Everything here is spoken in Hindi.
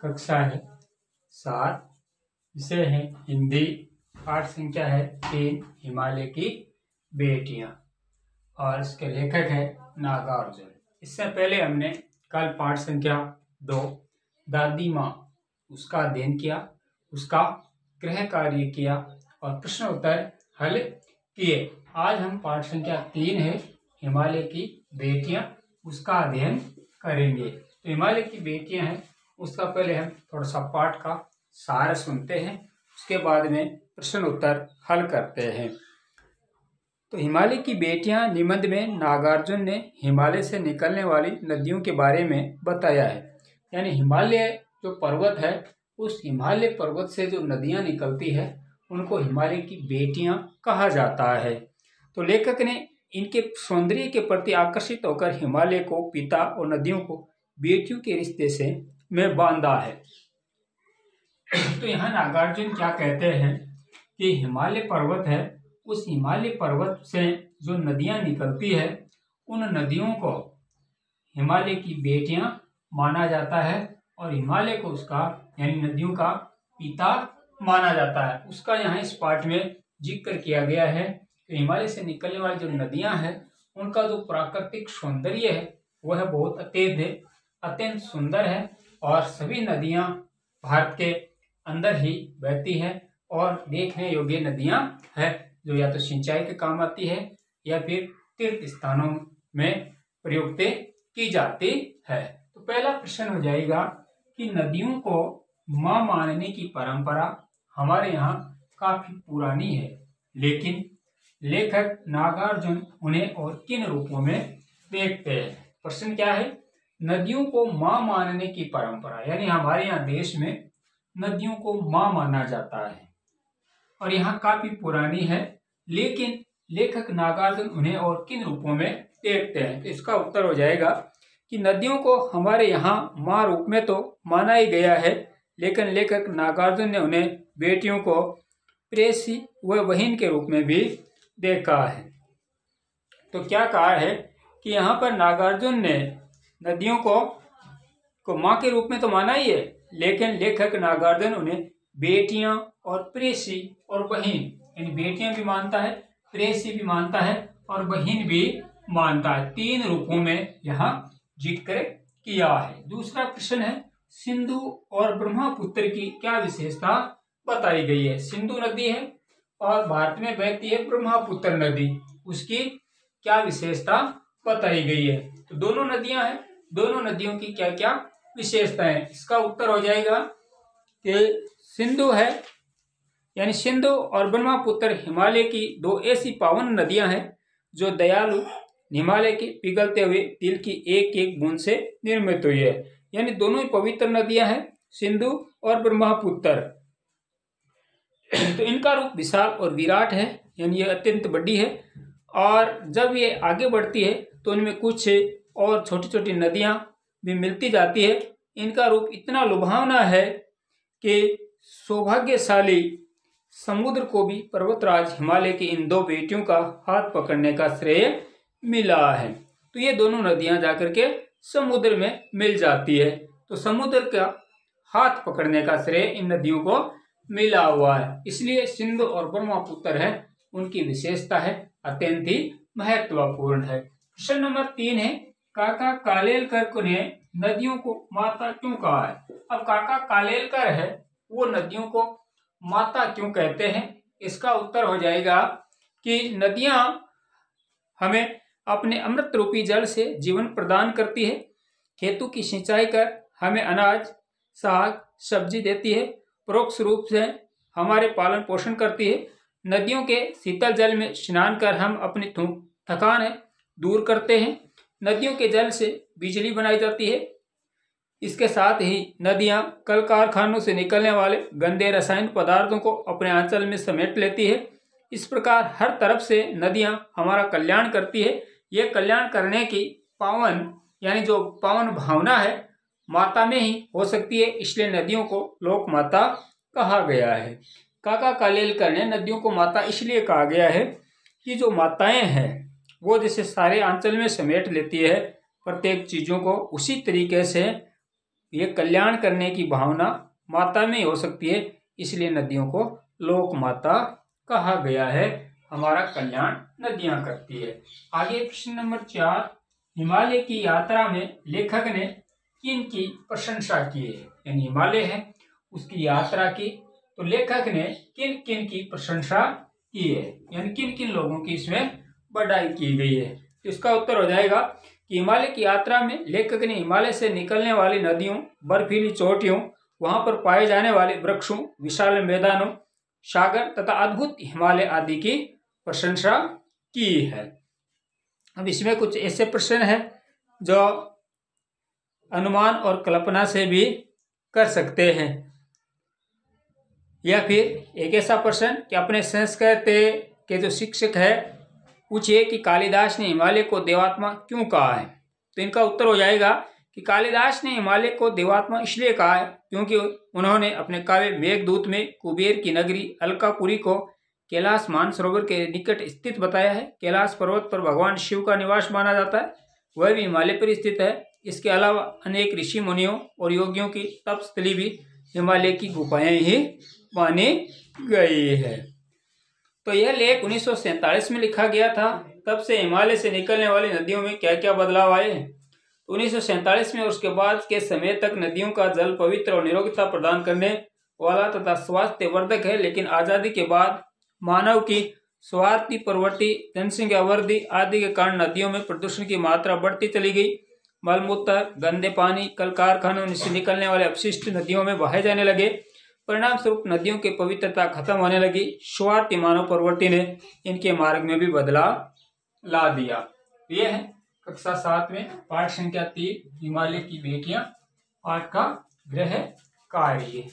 कक्षा है 7, विषय है हिंदी, पाठ संख्या है 3, हिमालय की बेटियां, और इसके लेखक है नागार्जुन। इससे पहले हमने कल पाठ संख्या 2, दादी माँ, उसका अध्ययन किया, उसका गृह कार्य किया और प्रश्न उत्तर हल किए। आज हम पाठ संख्या 3 है हिमालय की बेटियां, उसका अध्ययन करेंगे। तो हिमालय की बेटियां हैं, उसका पहले हम थोड़ा सा पाठ का सार सुनते हैं, उसके बाद में प्रश्न उत्तर हल करते हैं। तो हिमालय की बेटियां निबंध में नागार्जुन ने हिमालय से निकलने वाली नदियों के बारे में बताया है। यानी हिमालय जो पर्वत है, उस हिमालय पर्वत से जो नदियां निकलती है उनको हिमालय की बेटियां कहा जाता है। तो लेखक ने इनके सौंदर्य के प्रति आकर्षित होकर हिमालय को पिता और नदियों को बेटियों के रिश्ते से में बांधा है। तो यहाँ नागार्जुन क्या कहते हैं कि हिमालय पर्वत है, उस हिमालय पर्वत से जो नदियां निकलती है उन नदियों को हिमालय की बेटियां माना जाता है और हिमालय को उसका यानी नदियों का पिता माना जाता है। उसका यहाँ इस पाठ में जिक्र किया गया है कि हिमालय से निकलने वाली जो नदियां हैं उनका जो प्राकृतिक सौंदर्य है वह बहुत अत्यंत सुंदर है और सभी नदियां भारत के अंदर ही बहती है और देखने योग्य नदियां है, जो या तो सिंचाई के काम आती है या फिर तीर्थ स्थानों में प्रयुक्त की जाती है। तो पहला प्रश्न हो जाएगा कि नदियों को मां मानने की परंपरा हमारे यहाँ काफी पुरानी है, लेकिन लेखक नागार्जुन उन्हें और किन रूपों में देखते हैं। प्रश्न क्या है? नदियों को मां मानने की परंपरा, यानी हमारे यहाँ देश में नदियों को मां माना जाता है और यहाँ काफी पुरानी है, लेकिन लेखक नागार्जुन उन्हें और किन रूपों में देखते हैं। तो इसका उत्तर हो जाएगा कि नदियों को हमारे यहाँ मां रूप में तो माना ही गया है, लेकिन लेखक नागार्जुन ने उन्हें बेटियों को प्रेयसी व बहन के रूप में भी देखा है। तो क्या कहा है कि यहाँ पर नागार्जुन ने नदियों को मां के रूप में तो माना ही है, लेकिन लेखक नागार्जुन उन्हें बेटियां और प्रेयसी और बहन, यानी बेटियां भी मानता है, प्रेयसी भी मानता है और बहन भी मानता है। 3 रूपों में यहाँ जिक्र किया है। दूसरा प्रश्न है, सिंधु और ब्रह्मपुत्र की क्या विशेषता बताई गई है। सिंधु नदी है और भारत में बहती है ब्रह्मपुत्र नदी, उसकी क्या विशेषता बताई गई है। तो दोनों नदियां हैं, दोनों नदियों की क्या क्या विशेषताएं। इसका उत्तर हो जाएगा कि सिंधु है, यानी सिंधु और ब्रह्मपुत्र हिमालय की 2 ऐसी पावन नदियां हैं जो दयालु हिमालय के पिघलते हुए तिल की एक एक बूंद से निर्मित हुई है। यानी दोनों ही पवित्र नदियां हैं, सिंधु और ब्रह्मपुत्र। तो इनका रूप विशाल और विराट है, यानी ये अत्यंत बड़ी है और जब ये आगे बढ़ती है तो इनमें कुछ और छोटी छोटी नदियां भी मिलती जाती है। इनका रूप इतना लुभावना है कि सौभाग्यशाली समुद्र को भी पर्वतराज हिमालय की इन 2 बेटियों का हाथ पकड़ने का श्रेय मिला है। तो ये दोनों नदियां जाकर के समुद्र में मिल जाती है, तो समुद्र का हाथ पकड़ने का श्रेय इन नदियों को मिला हुआ है, इसलिए सिंधु और ब्रह्मपुत्र है उनकी विशेषता है अत्यंत ही महत्वपूर्ण है। प्रश्न नंबर 3 है, काका कालेलकर ने नदियों को माता क्यों कहा है। अब काका कालेलकर है वो नदियों को माता क्यों कहते हैं। इसका उत्तर हो जाएगा कि नदियां हमें अपने अमृत रूपी जल से जीवन प्रदान करती है, खेतों की सिंचाई कर हमें अनाज, साग, सब्जी देती है, परोक्ष रूप से हमारे पालन पोषण करती है। नदियों के शीतल जल में स्नान कर हम अपनी थकान दूर करते हैं। नदियों के जल से बिजली बनाई जाती है। इसके साथ ही नदियां कल कारखानों से निकलने वाले गंदे रासायनिक पदार्थों को अपने आंचल में समेट लेती है। इस प्रकार हर तरफ से नदियां हमारा कल्याण करती है। ये कल्याण करने की पावन यानी जो पावन भावना है माता में ही हो सकती है, इसलिए नदियों को लोक माता कहा गया है। काका कालेलकर ने नदियों को माता इसलिए कहा गया है कि जो माताएं हैं वो जैसे सारे आंचल में समेट लेती है प्रत्येक चीजों को, उसी तरीके से ये कल्याण करने की भावना माता में हो सकती है, इसलिए नदियों को लोक माता कहा गया है। हमारा कल्याण नदियां करती है। आगे प्रश्न नंबर 4, हिमालय की यात्रा में लेखक ने किन की प्रशंसा की है? यानी हिमालय है उसकी यात्रा की, तो लेखक ने किन किन की प्रशंसा की है, यानी किन किन लोगों की इसमें बढ़ाई की गई है? तो इसका उत्तर हो जाएगा कि हिमालय की यात्रा में लेखक ने हिमालय से निकलने वाली नदियों, बर्फीली चोटियों, वहां पर पाए जाने वाले वृक्षों, विशाल मैदानों, सागर तथा अद्भुत हिमालय आदि की प्रशंसा की है। अब इसमें कुछ ऐसे प्रश्न हैं जो अनुमान और कल्पना से भी कर सकते हैं, या फिर एक ऐसा प्रश्न कि अपने संस्कृत के जो शिक्षक है पूछिए कि कालिदास ने हिमालय को देवात्मा क्यों कहा है? तो इनका उत्तर हो जाएगा कि कालिदास ने हिमालय को देवात्मा इसलिए कहा है क्योंकि उन्होंने अपने काव्य मेघदूत में कुबेर की नगरी अलकापुरी को कैलाश मानसरोवर के निकट स्थित बताया है। कैलाश पर्वत पर भगवान शिव का निवास माना जाता है, वह भी हिमालय पर स्थित है। इसके अलावा अनेक ऋषि मुनियों और योगियों की तपस्थली भी हिमालय की गुफाएं ही मानी गई है। तो यह लेख 1947 में लिखा गया था। तब से हिमालय से निकलने वाली नदियों में क्या क्या बदलाव आए? 1947 में उसके बाद के समय तक नदियों का जल पवित्र और निरोगता प्रदान करने वाला तथा स्वास्थ्य वर्धक है, लेकिन आजादी के बाद मानव की स्वार्थी प्रवृत्ति, जनसंख्या वृद्धि आदि के कारण नदियों में प्रदूषण की मात्रा बढ़ती चली गई। मलमूत्र, गंदे पानी, कल कारखानों से निकलने वाले अपशिष्ट नदियों में बहाए जाने लगे। परिणाम स्वरूप नदियों की पवित्रता खत्म होने लगी। स्वार्थी मानव प्रवृत्ति ने इनके मार्ग में भी बदलाव ला दिया। यह है कक्षा 7 में पाठ संख्या 3 हिमालय की बेटियां, पाठ का गृह कार्य।